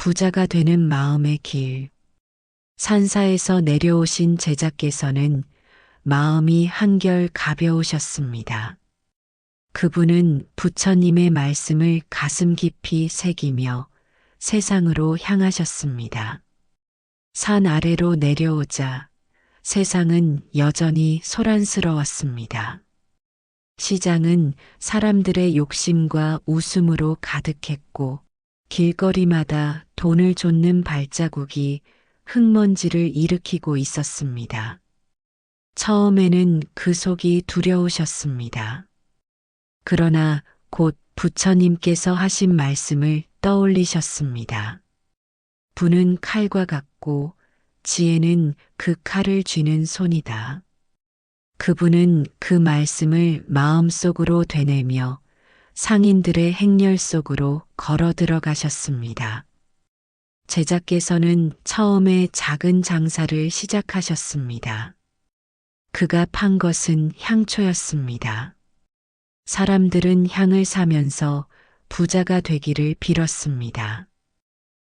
부자가 되는 마음의 길. 산사에서 내려오신 제자께서는 마음이 한결 가벼우셨습니다. 그분은 부처님의 말씀을 가슴 깊이 새기며 세상으로 향하셨습니다. 산 아래로 내려오자 세상은 여전히 소란스러웠습니다. 시장은 사람들의 욕심과 웃음으로 가득했고 길거리마다 돈을 쫓는 발자국이 흙먼지를 일으키고 있었습니다. 처음에는 그 속이 두려우셨습니다. 그러나 곧 부처님께서 하신 말씀을 떠올리셨습니다. 부는 칼과 같고 지혜는 그 칼을 쥐는 손이다. 그분은 그 말씀을 마음속으로 되뇌며 상인들의 행렬 속으로 걸어 들어가셨습니다. 제자께서는 처음에 작은 장사를 시작하셨습니다. 그가 판 것은 향초였습니다. 사람들은 향을 사면서 부자가 되기를 빌었습니다.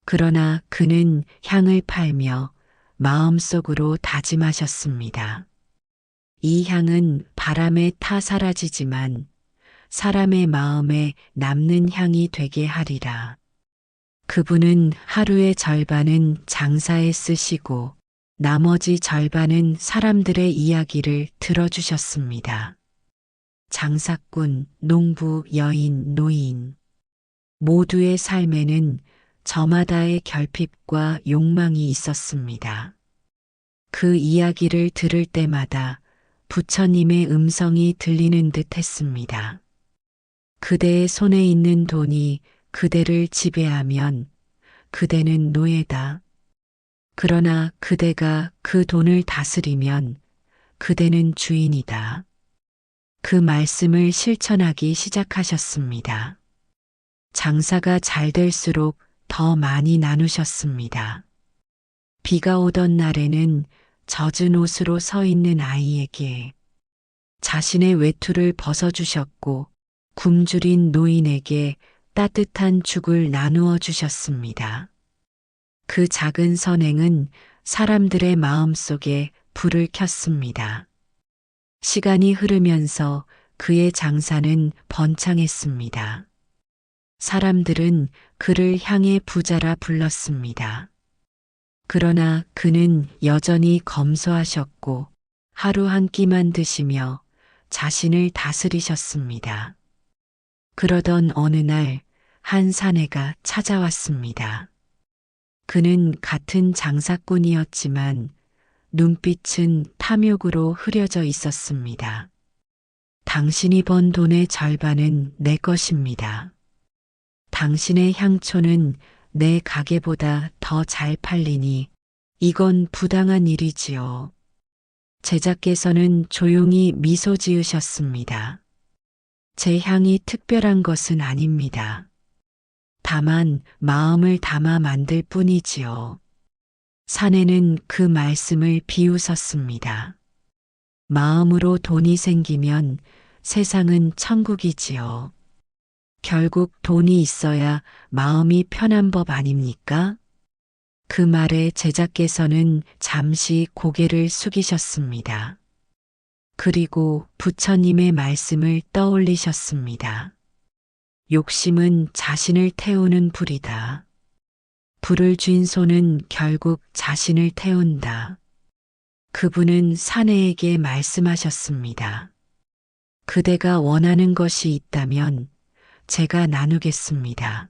그러나 그는 향을 팔며 마음속으로 다짐하셨습니다. 이 향은 바람에 타 사라지지만 사람의 마음에 남는 향이 되게 하리라. 그분은 하루의 절반은 장사에 쓰시고 나머지 절반은 사람들의 이야기를 들어주셨습니다. 장사꾼, 농부, 여인, 노인 모두의 삶에는 저마다의 결핍과 욕망이 있었습니다. 그 이야기를 들을 때마다 부처님의 음성이 들리는 듯 했습니다. 그대의 손에 있는 돈이 그대를 지배하면 그대는 노예다. 그러나 그대가 그 돈을 다스리면 그대는 주인이다. 그 말씀을 실천하기 시작하셨습니다. 장사가 잘 될수록 더 많이 나누셨습니다. 비가 오던 날에는 젖은 옷으로 서 있는 아이에게 자신의 외투를 벗어주셨고 굶주린 노인에게 따뜻한 죽을 나누어 주셨습니다. 그 작은 선행은 사람들의 마음속에 불을 켰습니다. 시간이 흐르면서 그의 장사는 번창했습니다. 사람들은 그를 향해 부자라 불렀습니다. 그러나 그는 여전히 검소하셨고 하루 한 끼만 드시며 자신을 다스리셨습니다. 그러던 어느 날 한 사내가 찾아왔습니다. 그는 같은 장사꾼이었지만 눈빛은 탐욕으로 흐려져 있었습니다. 당신이 번 돈의 절반은 내 것입니다. 당신의 향초는 내 가게보다 더 잘 팔리니 이건 부당한 일이지요. 제자께서는 조용히 미소 지으셨습니다. 제 향이 특별한 것은 아닙니다. 다만 마음을 담아 만들 뿐이지요. 사내는 그 말씀을 비웃었습니다. 마음으로 돈이 생기면 세상은 천국이지요. 결국 돈이 있어야 마음이 편한 법 아닙니까? 그 말에 제자께서는 잠시 고개를 숙이셨습니다. 그리고 부처님의 말씀을 떠올리셨습니다. 욕심은 자신을 태우는 불이다. 불을 쥔 손은 결국 자신을 태운다. 그분은 사내에게 말씀하셨습니다. 그대가 원하는 것이 있다면 제가 나누겠습니다.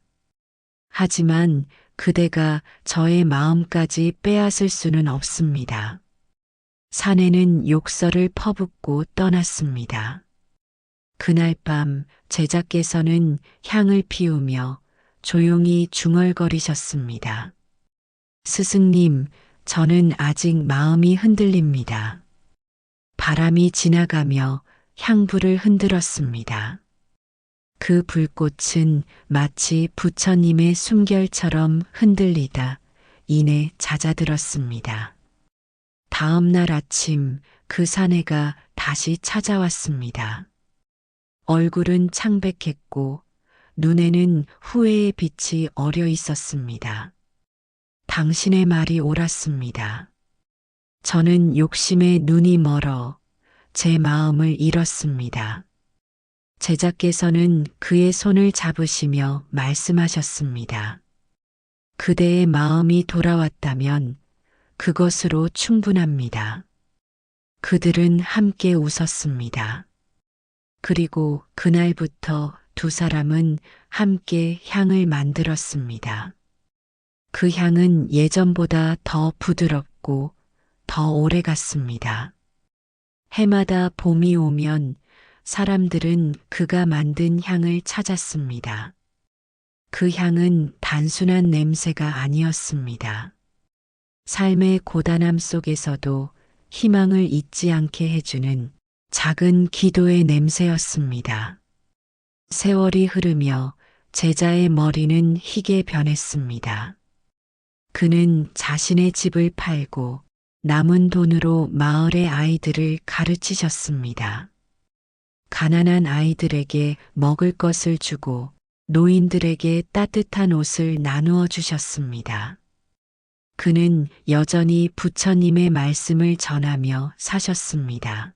하지만 그대가 저의 마음까지 빼앗을 수는 없습니다. 사내는 욕설을 퍼붓고 떠났습니다. 그날 밤 제자께서는 향을 피우며 조용히 중얼거리셨습니다. 스승님, 저는 아직 마음이 흔들립니다. 바람이 지나가며 향불을 흔들었습니다. 그 불꽃은 마치 부처님의 숨결처럼 흔들리다 이내 잦아들었습니다. 다음 날 아침 그 사내가 다시 찾아왔습니다. 얼굴은 창백했고 눈에는 후회의 빛이 어려 있었습니다. 당신의 말이 옳았습니다. 저는 욕심에 눈이 멀어 제 마음을 잃었습니다. 제자께서는 그의 손을 잡으시며 말씀하셨습니다. 그대의 마음이 돌아왔다면 그것으로 충분합니다. 그들은 함께 웃었습니다. 그리고 그날부터 두 사람은 함께 향을 만들었습니다. 그 향은 예전보다 더 부드럽고 더 오래 갔습니다. 해마다 봄이 오면 사람들은 그가 만든 향을 찾았습니다. 그 향은 단순한 냄새가 아니었습니다. 삶의 고단함 속에서도 희망을 잊지 않게 해주는 작은 기도의 냄새였습니다. 세월이 흐르며 제자의 머리는 희게 변했습니다. 그는 자신의 집을 팔고 남은 돈으로 마을의 아이들을 가르치셨습니다. 가난한 아이들에게 먹을 것을 주고 노인들에게 따뜻한 옷을 나누어 주셨습니다. 그는 여전히 부처님의 말씀을 전하며 사셨습니다.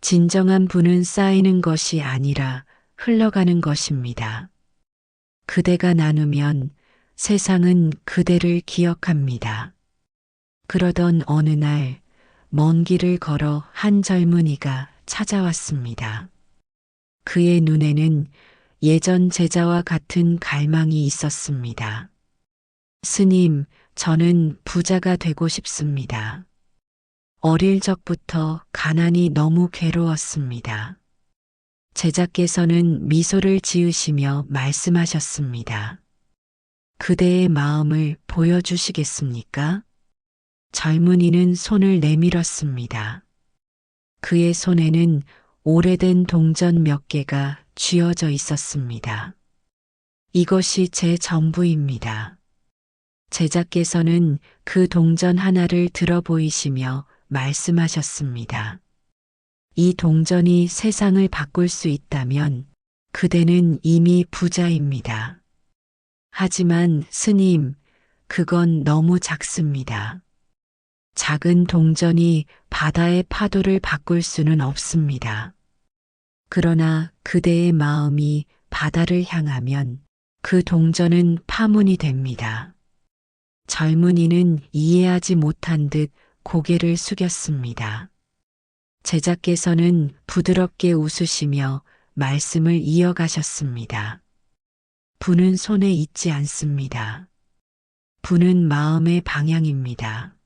진정한 부는 쌓이는 것이 아니라 흘러가는 것입니다. 그대가 나누면 세상은 그대를 기억합니다. 그러던 어느 날 먼 길을 걸어 한 젊은이가 찾아왔습니다. 그의 눈에는 예전 제자와 같은 갈망이 있었습니다. 스님, 저는 부자가 되고 싶습니다. 어릴 적부터 가난이 너무 괴로웠습니다. 제자께서는 미소를 지으시며 말씀하셨습니다. 그대의 마음을 보여주시겠습니까? 젊은이는 손을 내밀었습니다. 그의 손에는 오래된 동전 몇 개가 쥐어져 있었습니다. 이것이 제 전부입니다. 제자께서는 그 동전 하나를 들어 보이시며 말씀하셨습니다. 이 동전이 세상을 바꿀 수 있다면 그대는 이미 부자입니다. 하지만 스님, 그건 너무 작습니다. 작은 동전이 바다의 파도를 바꿀 수는 없습니다. 그러나 그대의 마음이 바다를 향하면 그 동전은 파문이 됩니다. 젊은이는 이해하지 못한 듯 고개를 숙였습니다. 제자께서는 부드럽게 웃으시며 말씀을 이어가셨습니다. 부는 손에 있지 않습니다. 부는 마음의 방향입니다.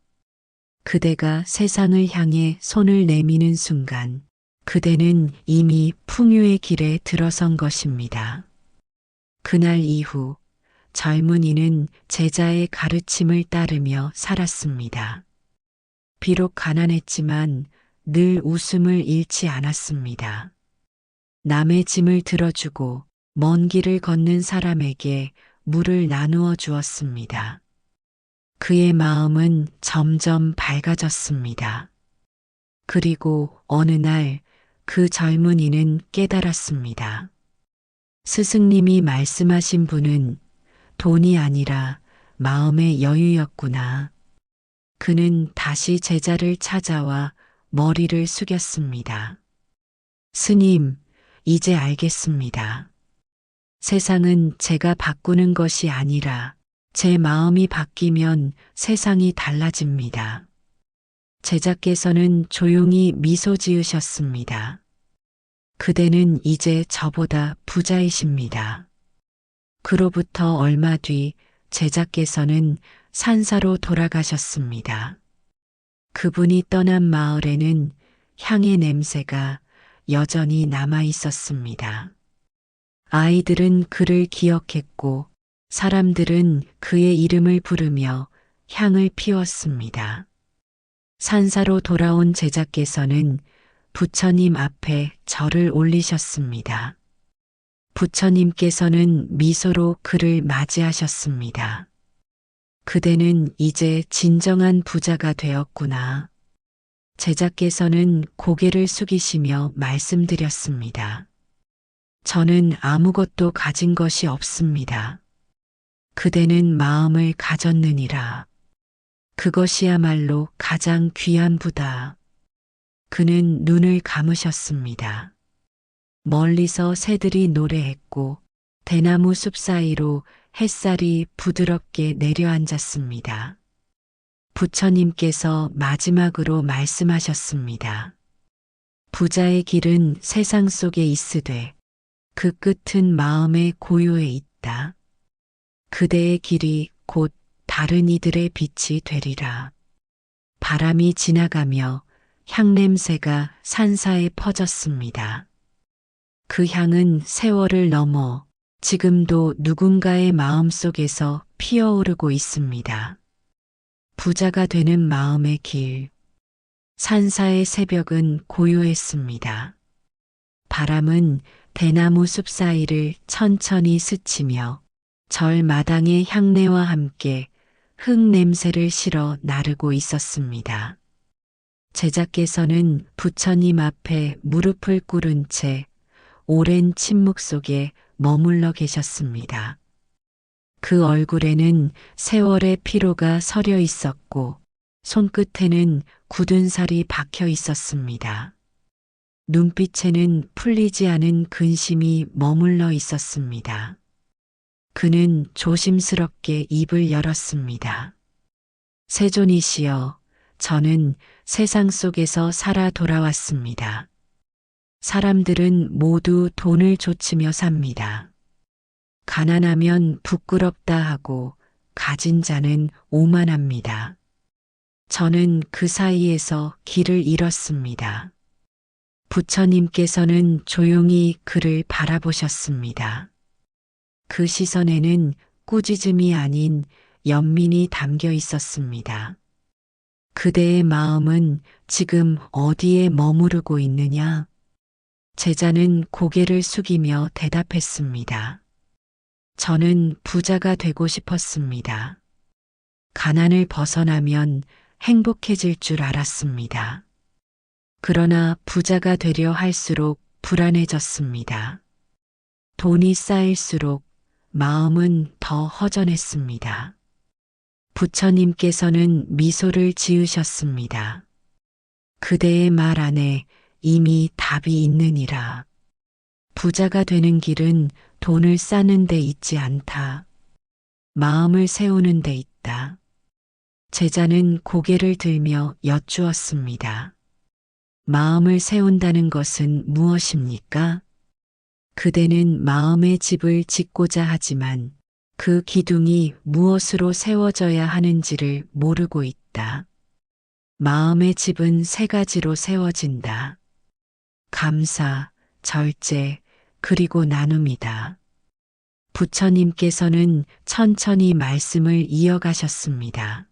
그대가 세상을 향해 손을 내미는 순간 그대는 이미 풍요의 길에 들어선 것입니다. 그날 이후 젊은이는 제자의 가르침을 따르며 살았습니다. 비록 가난했지만 늘 웃음을 잃지 않았습니다. 남의 짐을 들어주고 먼 길을 걷는 사람에게 물을 나누어 주었습니다. 그의 마음은 점점 밝아졌습니다. 그리고 어느 날 그 젊은이는 깨달았습니다. 스승님이 말씀하신 분은 돈이 아니라 마음의 여유였구나. 그는 다시 제자를 찾아와 머리를 숙였습니다. 스님, 이제 알겠습니다. 세상은 제가 바꾸는 것이 아니라 제 마음이 바뀌면 세상이 달라집니다. 제자께서는 조용히 미소 지으셨습니다. 그대는 이제 저보다 부자이십니다. 그로부터 얼마 뒤 제자께서는 산사로 돌아가셨습니다. 그분이 떠난 마을에는 향의 냄새가 여전히 남아 있었습니다. 아이들은 그를 기억했고 사람들은 그의 이름을 부르며 향을 피웠습니다. 산사로 돌아온 제자께서는 부처님 앞에 절을 올리셨습니다. 부처님께서는 미소로 그를 맞이하셨습니다. 그대는 이제 진정한 부자가 되었구나. 제자께서는 고개를 숙이시며 말씀드렸습니다. 저는 아무것도 가진 것이 없습니다. 그대는 마음을 가졌느니라. 그것이야말로 가장 귀한 부다. 그는 눈을 감으셨습니다. 멀리서 새들이 노래했고 대나무 숲 사이로 햇살이 부드럽게 내려앉았습니다. 부처님께서 마지막으로 말씀하셨습니다. 부자의 길은 세상 속에 있으되 그 끝은 마음의 고요에 있다. 그대의 길이 곧 다른 이들의 빛이 되리라. 바람이 지나가며 향냄새가 산사에 퍼졌습니다. 그 향은 세월을 넘어 지금도 누군가의 마음속에서 피어오르고 있습니다. 부자가 되는 마음의 길. 산사의 새벽은 고요했습니다. 바람은 대나무 숲 사이를 천천히 스치며 절마당의 향내와 함께 흙 냄새를 실어 나르고 있었습니다. 제자께서는 부처님 앞에 무릎을 꿇은 채 오랜 침묵 속에 머물러 계셨습니다. 그 얼굴에는 세월의 피로가 서려 있었고 손끝에는 굳은 살이 박혀 있었습니다. 눈빛에는 풀리지 않은 근심이 머물러 있었습니다. 그는 조심스럽게 입을 열었습니다. 세존이시여, 저는 세상 속에서 살아 돌아왔습니다. 사람들은 모두 돈을 좇으며 삽니다. 가난하면 부끄럽다 하고 가진 자는 오만합니다. 저는 그 사이에서 길을 잃었습니다. 부처님께서는 조용히 그를 바라보셨습니다. 그 시선에는 꾸짖음이 아닌 연민이 담겨 있었습니다. 그대의 마음은 지금 어디에 머무르고 있느냐? 제자는 고개를 숙이며 대답했습니다. 저는 부자가 되고 싶었습니다. 가난을 벗어나면 행복해질 줄 알았습니다. 그러나 부자가 되려 할수록 불안해졌습니다. 돈이 쌓일수록 마음은 더 허전했습니다. 부처님께서는 미소를 지으셨습니다. 그대의 말 안에 이미 답이 있느니라. 부자가 되는 길은 돈을 쌓는 데 있지 않다. 마음을 세우는 데 있다. 제자는 고개를 들며 여쭈었습니다. 마음을 세운다는 것은 무엇입니까? 그대는 마음의 집을 짓고자 하지만 그 기둥이 무엇으로 세워져야 하는지를 모르고 있다. 마음의 집은 세 가지로 세워진다. 감사, 절제, 그리고 나눔이다. 부처님께서는 천천히 말씀을 이어가셨습니다.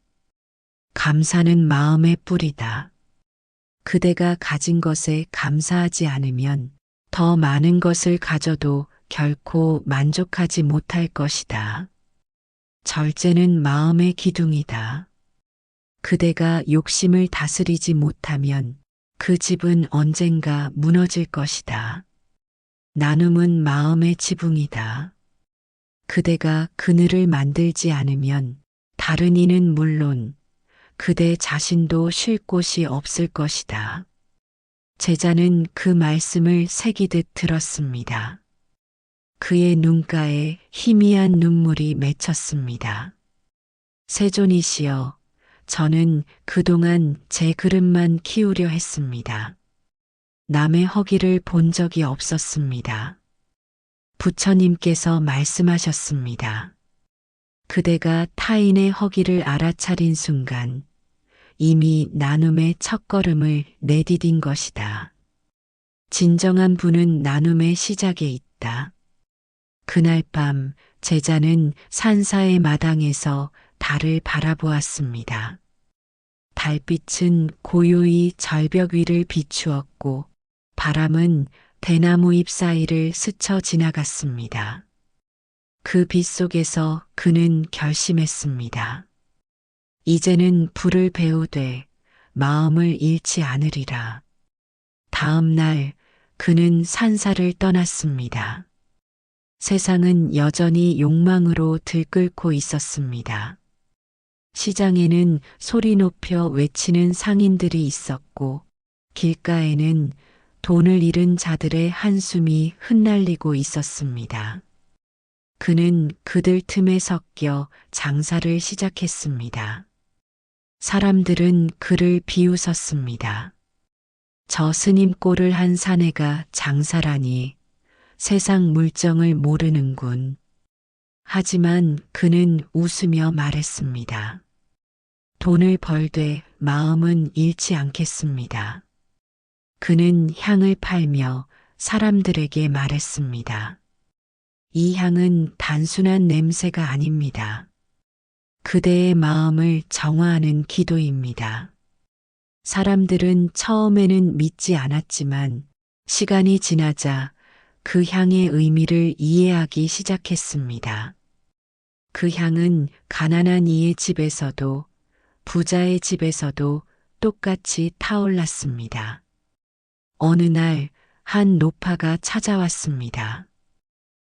감사는 마음의 뿌리다. 그대가 가진 것에 감사하지 않으면 더 많은 것을 가져도 결코 만족하지 못할 것이다. 절제는 마음의 기둥이다. 그대가 욕심을 다스리지 못하면 그 집은 언젠가 무너질 것이다. 나눔은 마음의 지붕이다. 그대가 그늘을 만들지 않으면 다른 이는 물론 그대 자신도 쉴 곳이 없을 것이다. 제자는 그 말씀을 새기듯 들었습니다. 그의 눈가에 희미한 눈물이 맺혔습니다. 세존이시여, 저는 그동안 제 그릇만 키우려 했습니다. 남의 허기를 본 적이 없었습니다. 부처님께서 말씀하셨습니다. 그대가 타인의 허기를 알아차린 순간 이미 나눔의 첫걸음을 내디딘 것이다. 진정한 부는 나눔의 시작에 있다. 그날 밤 제자는 산사의 마당에서 달을 바라보았습니다. 달빛은 고요히 절벽 위를 비추었고 바람은 대나무 잎 사이를 스쳐 지나갔습니다. 그 빛 속에서 그는 결심했습니다. 이제는 불을 배우되 마음을 잃지 않으리라. 다음 날 그는 산사를 떠났습니다. 세상은 여전히 욕망으로 들끓고 있었습니다. 시장에는 소리 높여 외치는 상인들이 있었고, 길가에는 돈을 잃은 자들의 한숨이 흩날리고 있었습니다. 그는 그들 틈에 섞여 장사를 시작했습니다. 사람들은 그를 비웃었습니다. 저 스님 꼴을 한 사내가 장사라니 세상 물정을 모르는군. 하지만 그는 웃으며 말했습니다. 돈을 벌되 마음은 잃지 않겠습니다. 그는 향을 팔며 사람들에게 말했습니다. 이 향은 단순한 냄새가 아닙니다. 그대의 마음을 정화하는 기도입니다. 사람들은 처음에는 믿지 않았지만 시간이 지나자 그 향의 의미를 이해하기 시작했습니다. 그 향은 가난한 이의 집에서도 부자의 집에서도 똑같이 타올랐습니다. 어느 날 한 노파가 찾아왔습니다.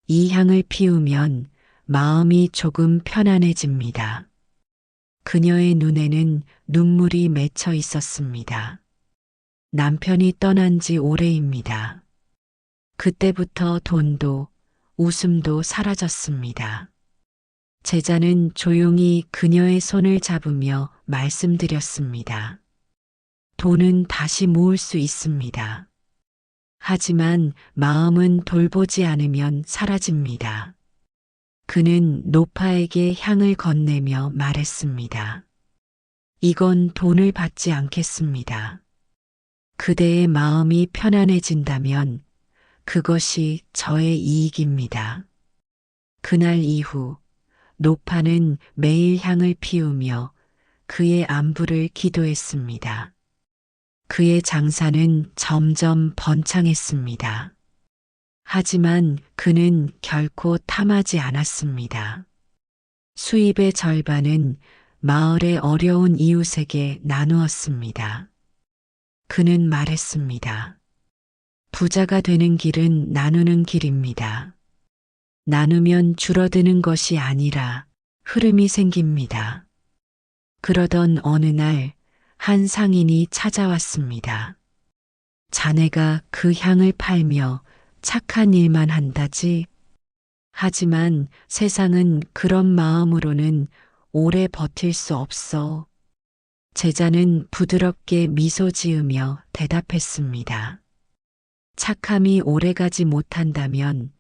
이 향을 피우면 마음이 조금 편안해집니다. 그녀의 눈에는 눈물이 맺혀 있었습니다. 남편이 떠난 지 오래입니다. 그때부터 돈도 웃음도 사라졌습니다. 제자는 조용히 그녀의 손을 잡으며 말씀드렸습니다. 돈은 다시 모을 수 있습니다. 하지만 마음은 돌보지 않으면 사라집니다. 그는 노파에게 향을 건네며 말했습니다. 이건 돈을 받지 않겠습니다. 그대의 마음이 편안해진다면 그것이 저의 이익입니다. 그날 이후 노파는 매일 향을 피우며 그의 안부를 기도했습니다. 그의 장사는 점점 번창했습니다. 하지만 그는 결코 탐하지 않았습니다. 수입의 절반은 마을의 어려운 이웃에게 나누었습니다. 그는 말했습니다. 부자가 되는 길은 나누는 길입니다. 나누면 줄어드는 것이 아니라 흐름이 생깁니다. 그러던 어느 날 한 상인이 찾아왔습니다. 자네가 그 향을 팔며 착한 일만 한다지. 하지만 세상은 그런 마음으로는 오래 버틸 수 없어. 제자는 부드럽게 미소 지으며 대답했습니다. 착함이 오래가지 못한다면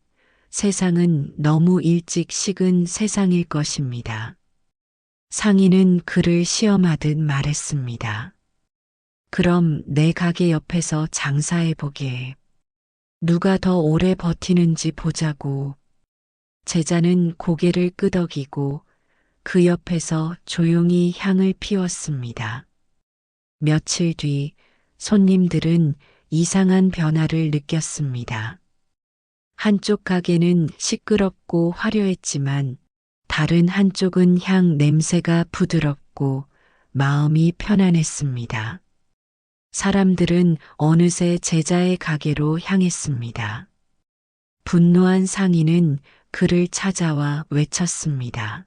세상은 너무 일찍 식은 세상일 것입니다. 상인은 그를 시험하듯 말했습니다. 그럼 내 가게 옆에서 장사해보게. 누가 더 오래 버티는지 보자고. 제자는 고개를 끄덕이고 그 옆에서 조용히 향을 피웠습니다. 며칠 뒤 손님들은 이상한 변화를 느꼈습니다. 한쪽 가게는 시끄럽고 화려했지만 다른 한쪽은 향 냄새가 부드럽고 마음이 편안했습니다. 사람들은 어느새 제자의 가게로 향했습니다. 분노한 상인은 그를 찾아와 외쳤습니다.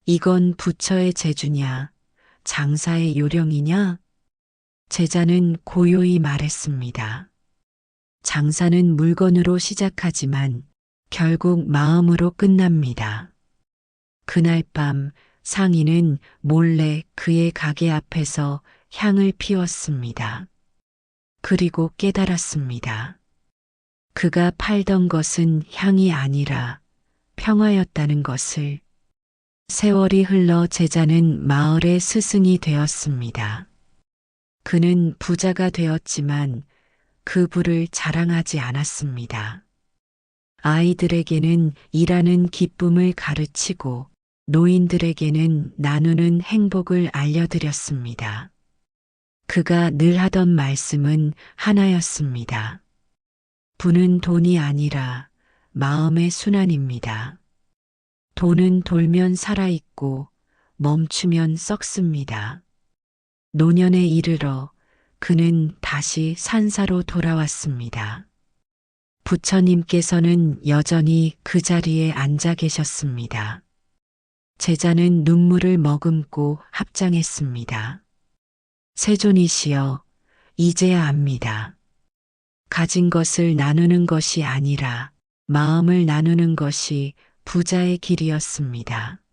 이건 부처의 재주냐, 장사의 요령이냐? 제자는 고요히 말했습니다. 장사는 물건으로 시작하지만 결국 마음으로 끝납니다. 그날 밤 상인은 몰래 그의 가게 앞에서 향을 피웠습니다. 그리고 깨달았습니다. 그가 팔던 것은 향이 아니라 평화였다는 것을. 세월이 흘러 제자는 마을의 스승이 되었습니다. 그는 부자가 되었지만 그 부를 자랑하지 않았습니다. 아이들에게는 일하는 기쁨을 가르치고 노인들에게는 나누는 행복을 알려드렸습니다. 그가 늘 하던 말씀은 하나였습니다. 부는 돈이 아니라 마음의 순환입니다. 돈은 돌면 살아있고 멈추면 썩습니다. 노년에 이르러 그는 다시 산사로 돌아왔습니다. 부처님께서는 여전히 그 자리에 앉아 계셨습니다. 제자는 눈물을 머금고 합장했습니다. 세존이시여, 이제야 압니다. 가진 것을 나누는 것이 아니라 마음을 나누는 것이 부자의 길이었습니다.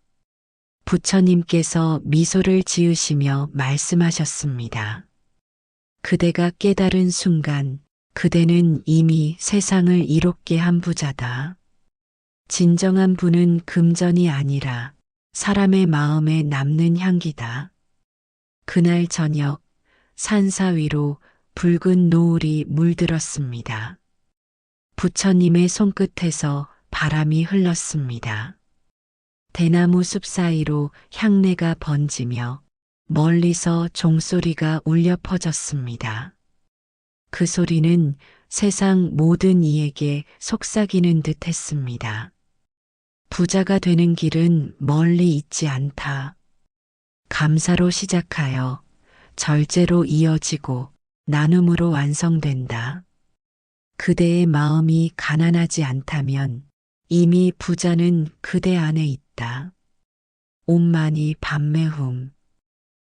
부처님께서 미소를 지으시며 말씀하셨습니다. 그대가 깨달은 순간 그대는 이미 세상을 이롭게 한 부자다. 진정한 부는 금전이 아니라 사람의 마음에 남는 향기다. 그날 저녁 산사 위로 붉은 노을이 물들었습니다. 부처님의 손끝에서 바람이 흘렀습니다. 대나무 숲 사이로 향내가 번지며 멀리서 종소리가 울려 퍼졌습니다. 그 소리는 세상 모든 이에게 속삭이는 듯 했습니다. 부자가 되는 길은 멀리 있지 않다. 감사로 시작하여 절제로 이어지고 나눔으로 완성된다. 그대의 마음이 가난하지 않다면 이미 부자는 그대 안에 있다. 옴마니 밤매훔